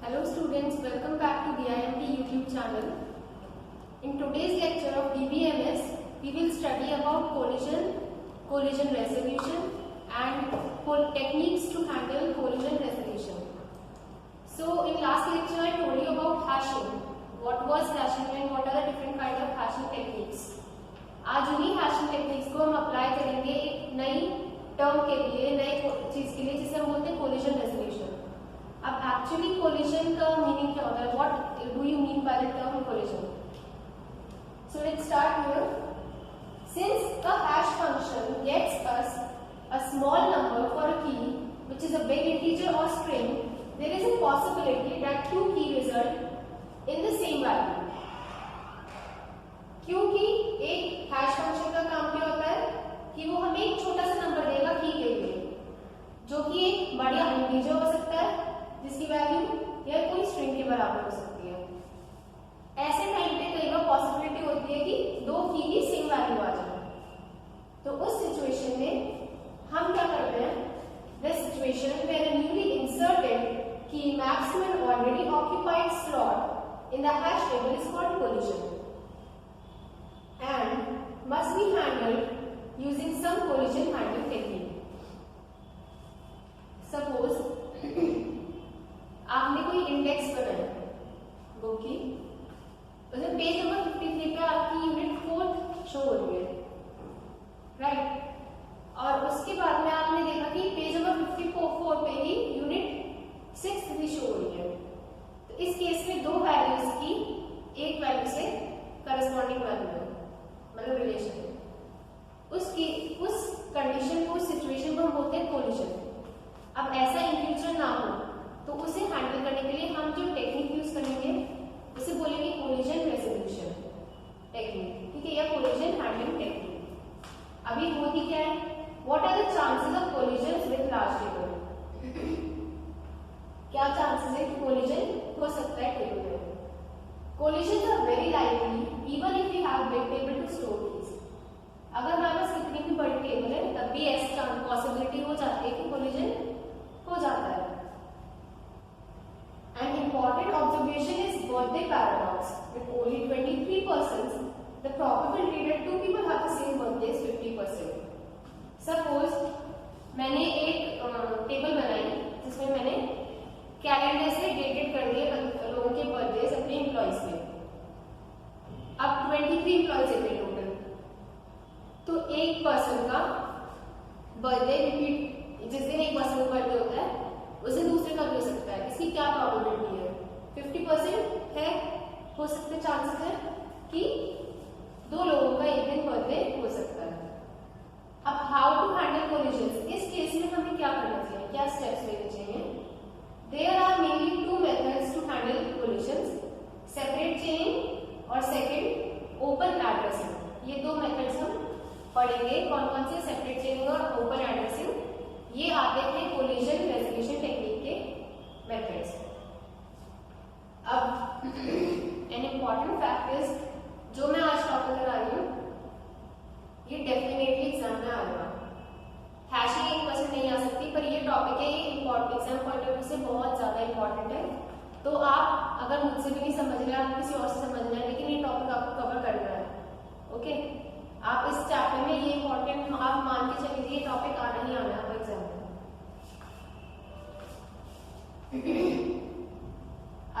Hello students, welcome back to DIMT YouTube channel. In today's lecture of DBMS, we will study about collision resolution and techniques to handle collision resolution. So in last lecture I told you about hashing. What was hashing and what are the different kind of hashing techniques. आज उन्हीं hashing techniques को हम apply करेंगे एक नई term के लिए, नई चीज के लिए जिसे हम बोलते हैं collision resolution. अब एक्चुअली कोलिजन का मीनिंग क्या होता है? What do you mean by the term collision? So let's start here. Since a hash function gets us a small number for a key which is a big integer और string, there is a possibility that two key result in the same value. क्योंकि एक hash function का काम क्या होता है कि वो हमें एक छोटा सा नंबर देगा की के लिए, जो कि एक बड़ा इंटीजर हो सकता है जिसकी वैल्यू या कोई स्ट्रिंग के बराबर हो सकती है. ऐसे टाइम पे कई बार पॉसिबिलिटी होती है कि दो की सेम वैल्यू आ जाए. तो उस सिचुएशन में हम क्या करते हैं? The situation where a newly inserted key maps to an already occupied slot in the hash table is called collision and must be handled using some collision handling technique. Suppose आपने कोई index बनाया book की, उसमें page number 53 पे आपकी unit 4 show हो रही है, राइट? और उसके बाद में आपने देखा कि पेज नंबर 54 पे ही यूनिट 6 भी शो हो रही है. तो इस केस में दो वैल्यूज की एक वैल्यू से करस्पॉन्डिंग वैल्यू है, मतलब रिलेशन. उस कंडीशन को, उस सिचुएशन को हम बोलते हैं कोलिजन. अब ऐसा इन फ्यूचर ना हो तो उसे हैंडल करने के लिए हम जो टेक्निक यूज करेंगे उसे बोलेंगे कोलिजन रेजोल्यूशन टेक्निक, ठीक है, या कोलिजन हैंडलिंग टेक्निक. अभी होती क्या है? What are the chances of collision with large table? क्या चांसेस है कि कोलिजन हो सकता है टेबल में? Collision are very likely even if we have big table to store keys. अगर हमारे पास कितनी भी बड़ी टेबल है तब भी ऐसी पॉसिबिलिटी हो जाती है कि कोलिजन हो जाता है. An important observation is birthday paradox. With only 23 persons, the probability that two people have the same birthday is 50%. Suppose मैंने एक टेबल बनाई जिसमें मैंने कैलेंडर से डेटेड कर दिए लोगों के बर्थडे अपने एम्प्लॉइज के. अब 23 एम्प्लॉइज है टोटल, तो एक पर्सन का बर्थडे रिपीट, जिस दिन एक पर्सन का बर्थडे होता है उसे दूसरे का भी हो सकता है. इसकी क्या प्रोबेबिलिटी है? 50% है, हो सकते चांसेस है कि दो लोगों का एक दिन बर्थडे हो सकता है. अब हाउ टू हैंडल कोलिजन? इस केस में हमें क्या करना चाहिए, क्या स्टेप्स लेने चाहिए? There are mainly two methods to handle collision, separate chaining और सेकंड ओपन एड्रेसिंग. ये दो मेथड्स हम पढ़ेंगे. कौन कौन से? सेपरेट चेनिंग और ओपन एड्रेसिंग. ये आते हैं कोलिजन रेजोल्यूशन टेक्निक के मेथड्स. अब एन इम्पॉर्टेंट फैक्ट इज, जो मैं आज टॉपिक करा रही हूँ ये डेफिनेटली एग्जाम में आएगा. हैशिंग 1% नहीं आ सकती, पर ये टॉपिक है, ये important, exam point of view से बहुत ज्यादा इंपॉर्टेंट है. तो आप अगर मुझसे भी नहीं समझ रहे, आप किसी और से समझ रहे हैं, लेकिन ये टॉपिक आपको कवर करना है. ओके, आप इस चैप्टर में ये इंपॉर्टेंट आप मान के चलिए, ये टॉपिक आना ही आना है एग्जाम में.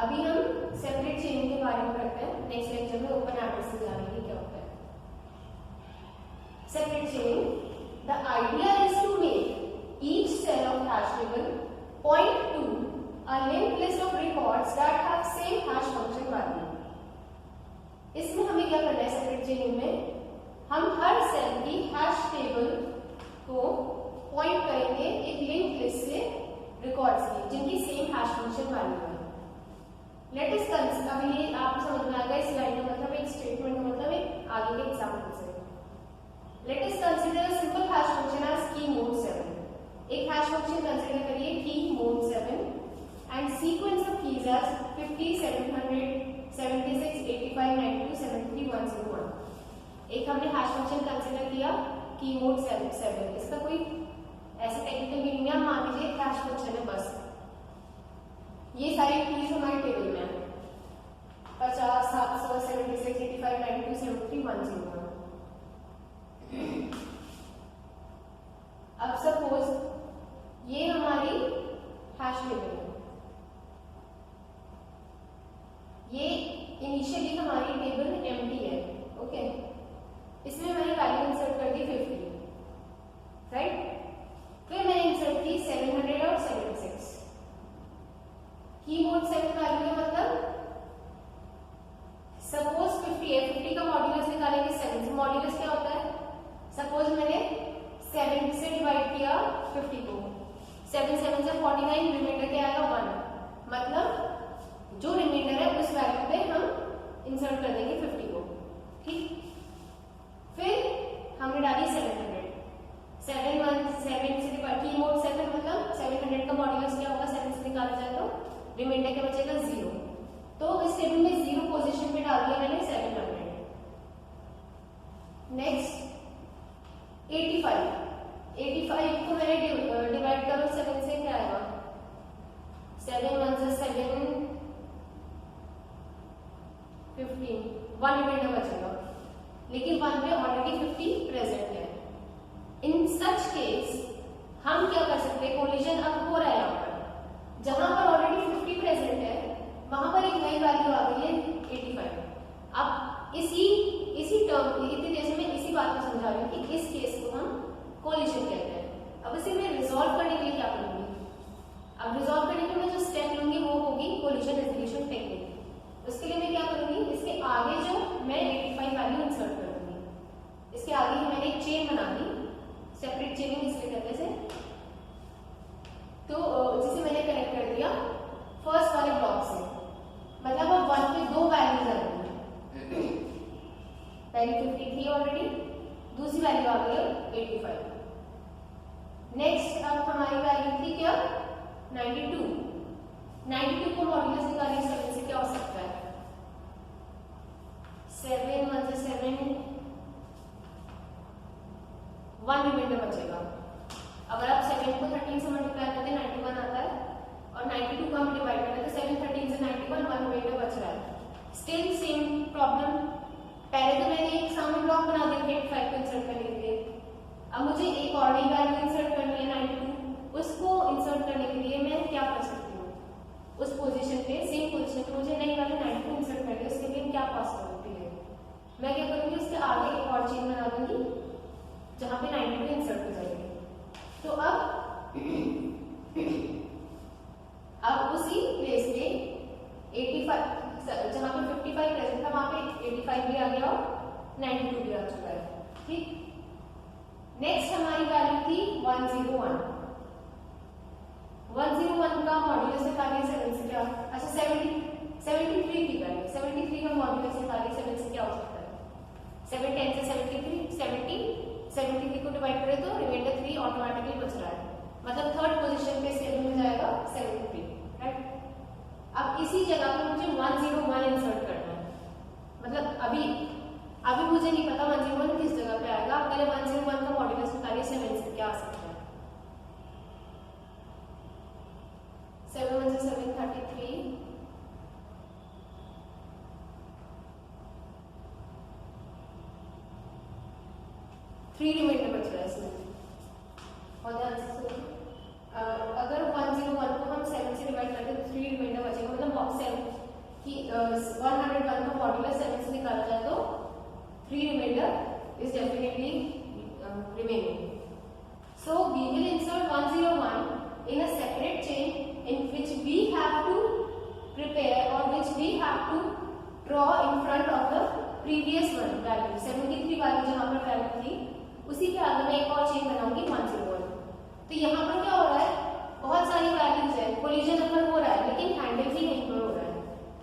अभी हम सेपरेट चेनिंग के बारे में करते हैं. नेक्स्ट लेक्चर में ओपन एड्रेसिंग जानेंगे क्या होता है. Separate chaining, the idea is to make each cell of hash table point to a linked list of records that have same hash function value. इसमें हमें क्या करना है? सेपरेट चेनिंग में हम हर सेल की हैश टेबल को पॉइंट करेंगे एक लिंक लिस्ट से रिकॉर्ड्स की जिनकी सेम हैश फंक्शन वैल्यू है. लेट अस कंसीडर, अभी ये आपको समझ में आ गया इस लाइन का मतलब, एक स्टेटमेंट का मतलब एक आगे के एग्जांपल से. Let us consider a simple hash function as key mod 7. एक हैश फंक्शन कंसीडर करिए key mod 7 and sequence of keys as 50 700 76 85 92 73 101. एक हमने हैश फंक्शन कंसीडर किया की मोड 7. इसका कोई ऐसे टेक्निकल मीनिंग है, मान लीजिए हैश फंक्शन है बस. ये सारी कीज इनिशियली हमारी टेबल एम्प्टी है, ओके, इसमें मैंने वैल्यू इंसर्ट कर दी 50, राइट। फिर मैंने इंसर्ट की 700 और 76। की मोड 7 वैल्यू है, मतलब सपोज 50 है, 50 का मॉड्यूलस निकालेंगे 7 से। मॉड्यूलस क्या होता है, सपोज मैंने 7 से डिवाइड किया 50 को, 7 7 से 49, रिमाइंडर क्या आएगा 1, मतलब जो रिमाइंडर है उस वैल्यू पे हम इंसर्ट कर देंगे 50 को, ठीक। फिर हमने डाली 700, 7 से डिवाइड, की मोड 7 मतलब 700 का मॉड्यूलस क्या होगा, 7 से निकाला जाए तो रिमाइंडर क्या बचेगा 0। तो इस टेबल में 0 पोजीशन पे डाल दिया मैंने 700। नेक्स्ट 85 को मैंने डिवाइड करो 7 से, क्या आएगा, 7 1 से 7, 15, 1 रिमाइंडर बचेगा, लेकिन 1 पे ऑलरेडी 50 प्रेजेंट है। इन सच केस हम क्या कर सकते हैं, कोलिजन अब हो रहा है यहाँ पर, जहां पर ऑलरेडी 50 प्रेजेंट है वहां पर एक नई वैल्यू आ गई है 85। अब इसी टर्म इतनी देर से मैं इसी बात को समझा रही हूँ कि इस केस को हम कोलिजन कहते हैं। अब इसे मैं रिजॉल्व करने के लिए क्या करूंगी, अब रिजॉल्व करने के लिए मैं जो स्टेप लूंगी वो होगी कोलिजन रेजोल्यूशन टेक्निक। उसके लिए मैं क्या करूंगी, इसके आगे जो मैं 85 वैल्यू इंसर्ट कर दूंगी, इसके आगे ही मैंने एक चेन बना दी, सेपरेट चेनिंग इसलिए कहते हैं, तो जिसे मैंने कनेक्ट कर दिया फर्स्ट वाले ब्लॉक से, मतलब अब 1 पे 2 वैल्यूज आ रही है, पहली 50 थी ऑलरेडी, दूसरी वैल्यू आ गई है 85। नेक्स्ट अब हमारी वैल्यू थी क्या, 92 को मॉड्यूलस निकालिए 7 से, क्या हो सकता है, 7 1 से 7, 1 रिमाइंडर बचेगा। अगर आप 7 को 13 से मल्टीप्लाई करते हैं 91 आता है, और 92 को हम डिवाइड करते हैं तो 7 13 से 91, 1 रिमाइंडर बच रहा है। स्टिल सेम प्रॉब्लम, पहले तो मैंने एक सामने ब्लॉक बना दिया 85 को इंसर्ट करने के लिए, अब मुझे एक और नई वैल्यू इंसर्ट करनी है 92, उसको इंसर्ट करने के लिए मैं क्या कर सकती हूँ, उस पोजीशन पे, सेम पोजीशन पे मुझे नई वैल्यू 92 इंसर्ट करनी है, उसके लिए क्या पॉसिबिलिटी है, मैं क्या करूँगी, उसके आगे एक और चेन बना दूंगी जहां पे 92 इंसर्ट हो जाएगी। तो अब उसी प्लेस पे 85, जहां पे 55 प्रेजेंट था वहां पे 85 भी आ गया और 92 भी आ चुका है, ठीक। नेक्स्ट हमारी वैल्यू थी 101 का मॉड्यूलस निकालिए 7 से, क्या, अच्छा 73 की वैल्यू, 73 का मॉड्यूलस निकालिए 7 से, क्या हो सकता है, 7 10 से 73 को डिवाइड करें तो रिमाइंडर 3 ऑटोमेटिकली बच रहा है, मतलब थर्ड पोजीशन पे इसके मिल जाएगा 73, राइट। अब इसी जगह पे मुझे 101 इंसर्ट करना है, मतलब अभी मुझे नहीं पता 101 किस जगह पे आएगा। पहले 101 का मॉड्यूलस निकालिए 7 से, क्या आ सकता है, 7 1 से 7 33, 3 रिमाइंडर बच रहा है इसमें, और ध्यान से सुनो, अगर 101 को हम 7 से डिवाइड करते हैं तो 3 रिमाइंडर बचेगा, मतलब 7 की 101 का मॉड्यूलस 7 से निकाला जाए तो 3 remainder is definitely remaining. So we will insert 101 in a separate chain in which we have to prepare or which we have to draw in front of the previous one value, 73 वाली जहां पर value थी उसी के आगे मैं एक और चेन बनाऊंगी 101। तो यहाँ पर क्या हो रहा है, बहुत सारी वैल्यूज है, कोलिजन अगर हो रहा है लेकिन हैंडल ही नहीं हो रहा है,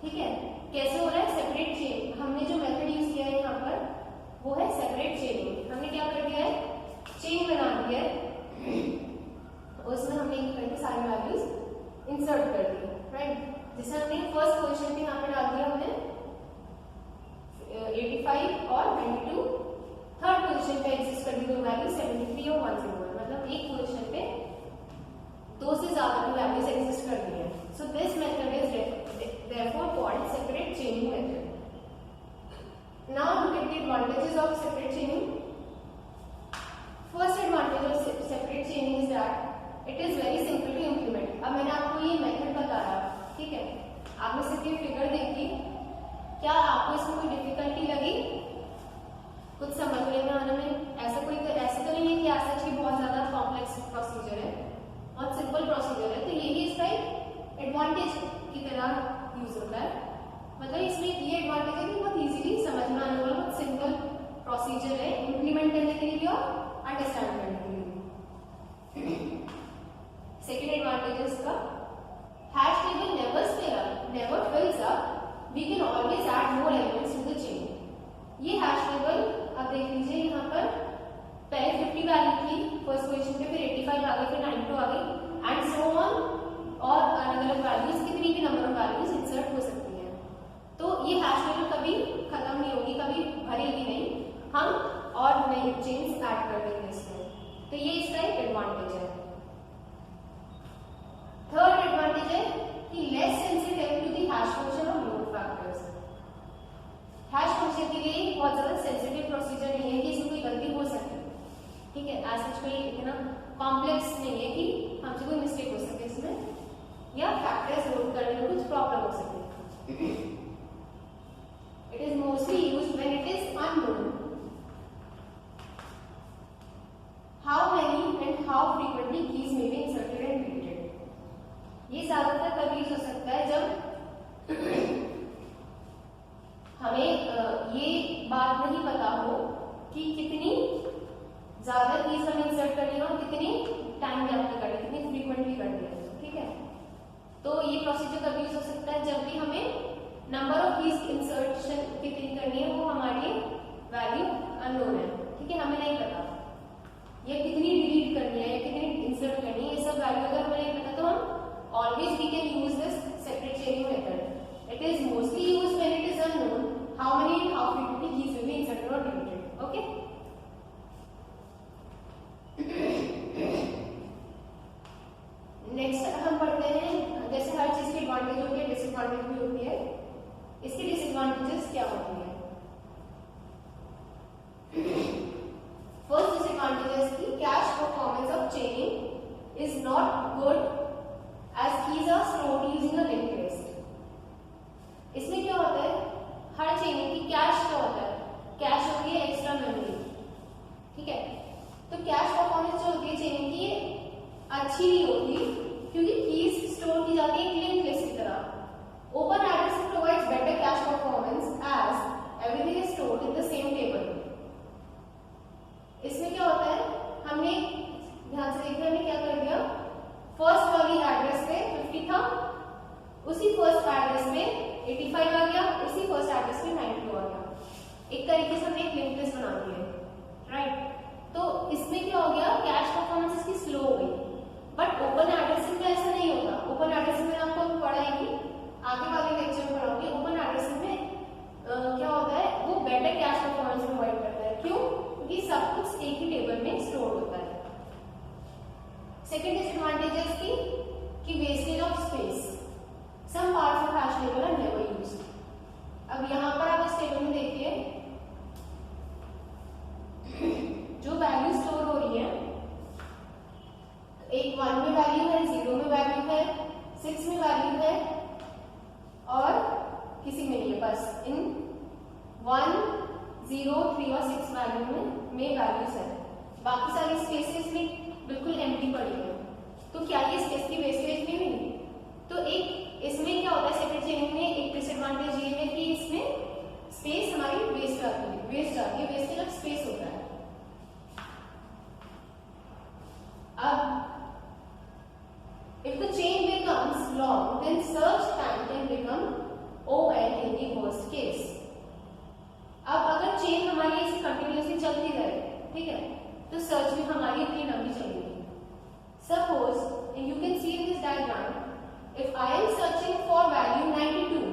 ठीक है। कैसे हो रहा है, सेपरेट चेन, हमने जो मेथड यूज किया है यहाँ पर वो है सेपरेट चेनिंग। हमने क्या कर दिया है, चेन बना दी है, उसमें हमने एक करके सारी वैल्यूज इंसर्ट कर दी, राइट। जैसे हमने फर्स्ट पोजीशन पे यहाँ पे डाल दिया हमने 85 और 92, थर्ड पोजीशन पे एग्जिस्ट कर दी दो वैल्यू 73 और 101, मतलब एक पोजीशन पे दो से ज्यादा की वैल्यूज एग्जिस्ट कर दी है। So this method is therefore called separate chaining method. Now look at the advantages of separate chaining. First advantage of separate chaining is that it is very simple to implement. अब मैंने आपको ये method बताया, ठीक है, आपने सिर्फ ये फिगर देखी क्या आपको इसमें कोई डिफिकल्टी लगी? कुछ समझने में आने में? ऐसा तो नहीं है कि ऐसा कि बहुत ज्यादा कॉम्प्लेक्स प्रोसीजर है, बहुत सिंपल प्रोसीजर है। तो यही इसका एक एडवांटेज की तरह यूज होता है। मतलब इसमें ये एडवांटेज है कि बहुत इजीली समझ में आने वाला बहुत सिंपल प्रोसीजर है इम्प्लीमेंट करने के लिए और अंडरस्टैंड करने के लिए। सेकेंड एडवांटेज है इसका, hash table never fills up, we can always add more elements to the chain. ये हैश टेबल आप देख लीजिए, यहाँ पर पहले 50 वैल्यू थी फर्स्ट पोजीशन पे, फिर 85 आ गई, फिर 92 आ गई एंड सो ऑन, और अलग अलग वैल्यूज, कितनी भी नंबर ऑफ वैल्यूज इंसर्ट हो सकती है। तो ये हैश टेबल कभी खत्म नहीं होगी, कभी भरेगी नहीं, हम और नई चेन्स ऐड कर देंगे इसमें। तो ये इसका एक एडवांटेज है। थर्ड एडवांटेज है कि less sensitive to the hash function और लोड फैक्टर्स। हैश फंक्शन के लिए बहुत ज्यादा सेंसिटिव प्रोसीजर नहीं है कि इसमें कोई गलती हो सकती है, ठीक है। ऐसा कोई इतना कॉम्प्लेक्स नहीं है कि हमसे कोई मिस्टेक हो सके इसमें, या फैक्टर्स लोड करने में कुछ प्रॉब्लम हो सके। It is mostly used when it is unknown how many and how frequently keys may be inserted and deleted. ये ज्यादातर कब यूज हो सकता है जब हमें ये बात नहीं पता हो कि कितनी ज्यादा कीज हमें इंसर्ट करनी है और कितनी टाइम में आपने करनी है, कितनी फ्रीक्वेंटली करनी है, ठीक है। तो ये प्रोसीजर कब यूज हो सकता है जब भी हमें नंबर ऑफ कीज इंसर्शन कितनी करनी है वो हमारी वैल्यू अननोन है, ठीक है, हमें नहीं पता, या कितनी डिलीट करनी है या कितनी इंसर्ट करनी है, ये सब वैल्यू अगर हमें नहीं पता तो हम always we can use this separate chaining method. It is mostly used when it is unknown how many and how frequently keys will be inserted or deleted. Okay. Next हम पढ़ते हैं, जैसे हर चीज की एडवांटेज होती है डिसएडवांटेज भी होती है, इसके डिसएडवांटेजेस क्या होती है? फर्स्ट डिसएडवांटेज is की cash performance of चेनिंग is not good as keys are stored using a linked list। इसमें क्या होता है, हर चेनिंग की कैश क्या होता है, कैश होती है एक्स्ट्रा मेमोरी, ठीक है। तो कैश परफॉर्मेंस जो होती है चेनिंग की अच्छी नहीं होती क्योंकि कीज स्टोर की जाती है लिंक्ड लिस्ट की तरह। Open addressing provides better cache performance as everything is stored in the same table. इसमें क्या होता है, हमने ध्यान से देखिए हमने क्या कर दिया, फर्स्ट वाली एड्रेस पे 50 था, उसी फर्स्ट एड्रेस में 85 आ गया, उसी फर्स्ट एड्रेस में 92 आ गया। एक तरीके से हमने एक लिंक्ड लिस्ट बना दी है, राइट। तो इसमें क्या हो गया, कैश परफॉर्मेंस इसकी स्लो हो गई। बट ओपन एड्रेसिंग में ऐसा नहीं होता। ओपन एड्रेसिंग में आपको पढ़ाएंगे, आगे वाले लेक्चर में पढ़ाऊंगी। ओपन एड्रेसिंग में क्या होता है, वो बेटर कैश परफॉर्मेंस प्रोवाइड करता है। क्यों? क्योंकि सब कुछ एक ही टेबल में स्टोर होता है। सेकेंड डिसएडवांटेज है इसकी कि wastage of space. Some parts of hash table are never used. अब यहाँ पर आप इस टेबल में देखिए जो वैल्यू स्टोर हो रही है, एक 1 में वैल्यू है, 0 में वैल्यू है, 6 में वैल्यू है और किसी में नहीं है, बस इन 1, 0, 3 और 6 वैल्यू में वैल्यूज है। बाकी सारी स्पेसेस में बिल्कुल एम्प्टी पड़ी है। तो क्या ये स्पेस की वेस्टेज नहीं हुई? तो एक इसमें क्या होता है, सेपरेट चेनिंग में एक डिसएडवांटेज ये है कि इसमें स्पेस हमारी वेस्ट जाती है, वेस्टेज ऑफ स्पेस होता है। अब if the chain becomes long then search time can become ON in the worst case। अब अगर चेन हमारी ऐसे कंटिन्यूअसली चलती रहे, ठीक है, तो सर्च भी हमारी इतनी लंबी चलेगी। Suppose you can see in this diagram, if I am searching for value 92,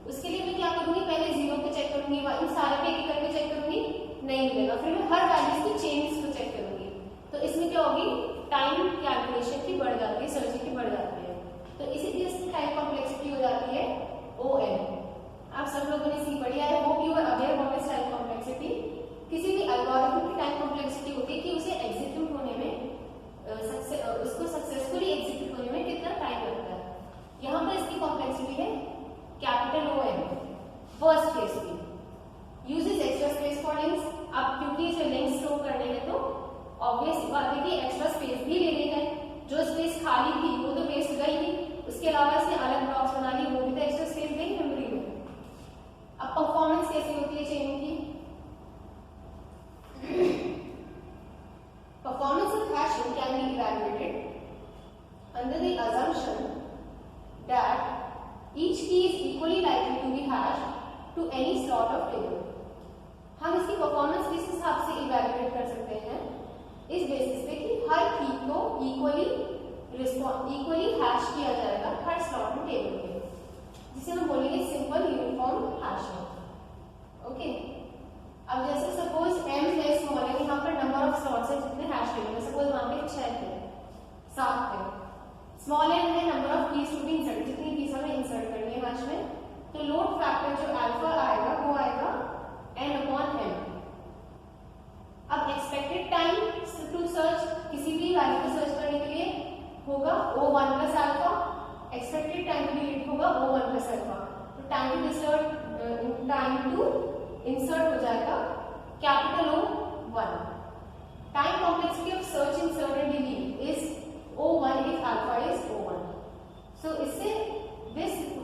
उसके लिए मैं क्या करूंगी, पहले 0 पे चेक करूंगी, इन सारे पे एक करके चेक करूंगी, नहीं मिलेगा, फिर मैं हर वैल्यूज की चेन्स को चेक करूंगी। तो इसमें क्या होगी, टाइम कैलकुलेशन की बढ़ जाती है, सर्चिंग की बढ़ जाती है। तो इसीलिए इसकी टाइम कॉम्प्लेक्सिटी हो जाती है ON। आप सब लोगों ने सी पढ़ी है, hope you are aware of this time complexity. किसी भी एल्गोरिथम की टाइम कॉम्प्लेक्सिटी होती है कि उसे एग्जीक्यूट होने में, उसको सक्सेसफुली एग्जीक्यूट होने में कितना टाइम लगता है। यहाँ पर इसकी कॉम्प्लेक्सिटी है capital ON। First each key is equally likely to be hashed to any slot of table. हम इसकी परफॉर्मेंस किस हिसाब से इवैल्यूएट कर सकते हैं, इस बेसिस पे कि हर की को इक्वली हैश किया जाएगा हर स्लॉट में टेबल के, जिसे हम बोलेंगे सिंपल यूनिफॉर्म हैशिंग। ओके, अब जैसे सपोज m है स्मॉल है, यहाँ पर नंबर ऑफ स्लॉट्स है जितने हैश टेबल में, सपोज वहां पे 6 थे 7 थे, स्मॉल n है number of keys to be insert, जितनी कीज हमें इंसर्ट करनी है हैश में, तो लोड फैक्टर जो अल्फा आएगा वो आएगा n/m। अब एक्सपेक्टेड टाइम टू सर्च, किसी भी वैल्यू को सर्च करने के लिए होगा O1 plus alpha, expected time to delete होगा O1 प्लस अल्फा, तो टाइम टू इंसर्ट हो जाएगा capital O1। Time complexity of search, insert and delete is O1 if alpha is O1। So इससे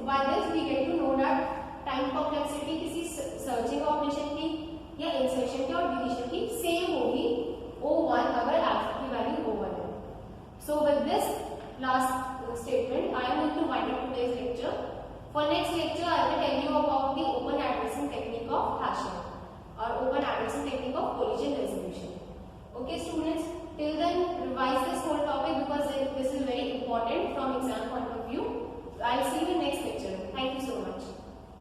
by this we get to know that time complexity किसी searching operation की या insertion की और deletion की same होगी O1 अगर alpha की वैल्यू O1 है। So with this last statement I am going to wind up today's lecture.